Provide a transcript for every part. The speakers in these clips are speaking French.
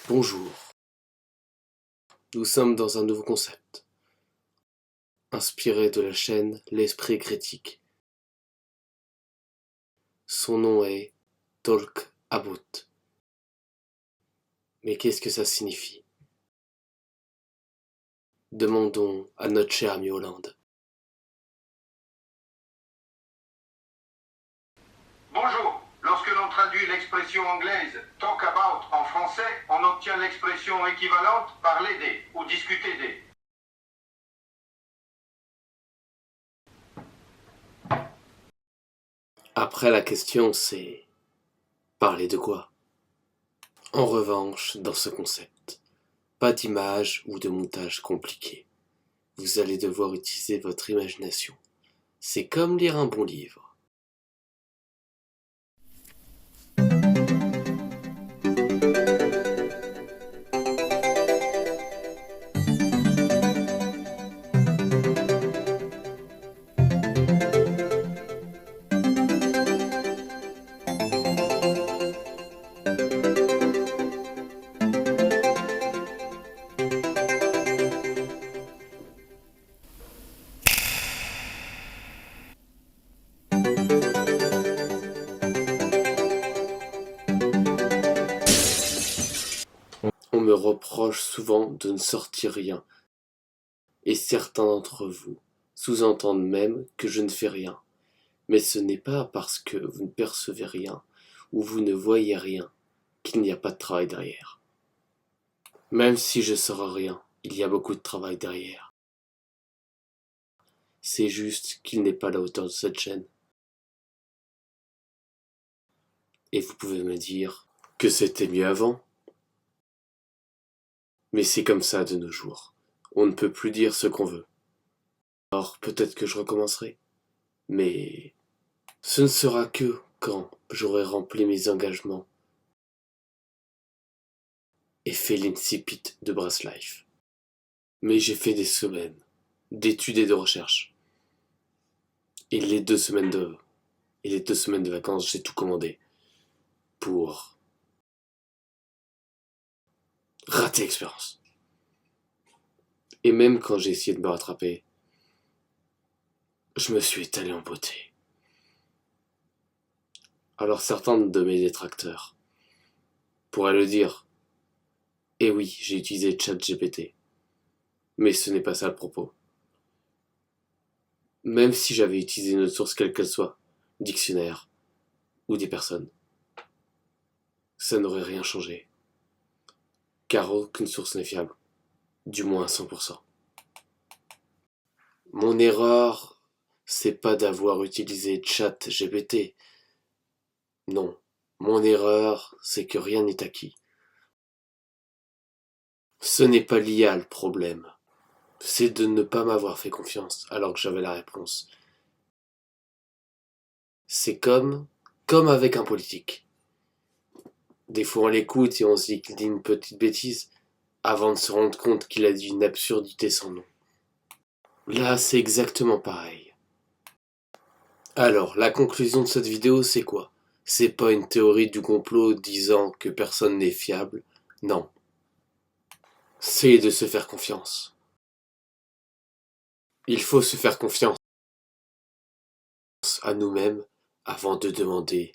Bonjour, nous sommes dans un nouveau concept, inspiré de la chaîne L'Esprit Critique. Son nom est Talk About. Mais qu'est-ce que ça signifie? Demandons à notre cher ami Hollande. Bonjour. Lorsque l'on traduit l'expression anglaise « talk about » en français, on obtient l'expression équivalente « parler des » ou « discuter des ». Après, la question c'est parler de quoi? En revanche, dans ce concept, pas d'image ou de montage compliqué. Vous allez devoir utiliser votre imagination. C'est comme lire un bon livre. On me reproche souvent de ne sortir rien, et certains d'entre vous sous-entendent même que je ne fais rien. Mais ce n'est pas parce que vous ne percevez rien ou vous ne voyez rien qu'il n'y a pas de travail derrière. Même si je sors rien, il y a beaucoup de travail derrière. C'est juste qu'il n'est pas à la hauteur de cette chaîne. Et vous pouvez me dire que c'était mieux avant. Mais c'est comme ça de nos jours. On ne peut plus dire ce qu'on veut. Alors peut-être que je recommencerai. Mais ce ne sera que quand j'aurai rempli mes engagements et fait l'incipit de Brass Life. Mais j'ai fait des semaines d'études et de recherche. Et les 2 semaines de vacances, j'ai tout commandé pour rater l'expérience. Et même quand j'ai essayé de me rattraper, je me suis étalé en beauté. Alors certains de mes détracteurs pourraient le dire. Et oui, j'ai utilisé ChatGPT. Mais ce n'est pas ça le propos. Même si j'avais utilisé une autre source quelle qu'elle soit, dictionnaire ou des personnes, ça n'aurait rien changé. Car aucune source n'est fiable, du moins à 100%. Mon erreur, c'est pas d'avoir utilisé ChatGPT. Non, mon erreur, c'est que rien n'est acquis. Ce n'est pas l'IA le problème. C'est de ne pas m'avoir fait confiance alors que j'avais la réponse. C'est comme avec un politique. Des fois on l'écoute et on se dit qu'il dit une petite bêtise avant de se rendre compte qu'il a dit une absurdité sans nom. Là, c'est exactement pareil. Alors, la conclusion de cette vidéo, c'est quoi? C'est pas une théorie du complot disant que personne n'est fiable. Non. C'est de se faire confiance. Il faut se faire confiance à nous-mêmes avant de demander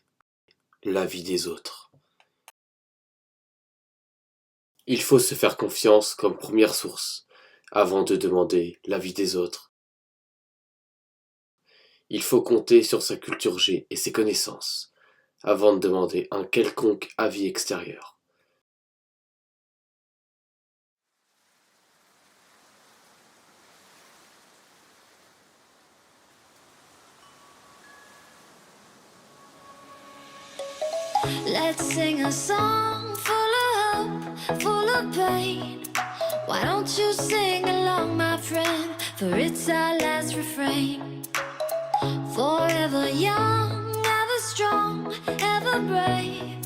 l'avis des autres. Il faut se faire confiance comme première source avant de demander l'avis des autres. Il faut compter sur sa culture G et ses connaissances avant de demander un quelconque avis extérieur. Let's sing a song full of hope, full of pain. Why don't you sing along, my friend? For it's our last refrain. Forever young, ever strong, ever brave.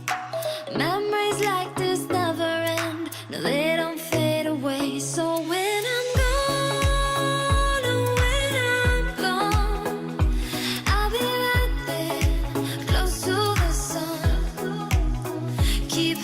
Memories like this never end. No, they don't fade away. So when I'm gone, oh, when I'm gone, I'll be right there, close to the sun. Keep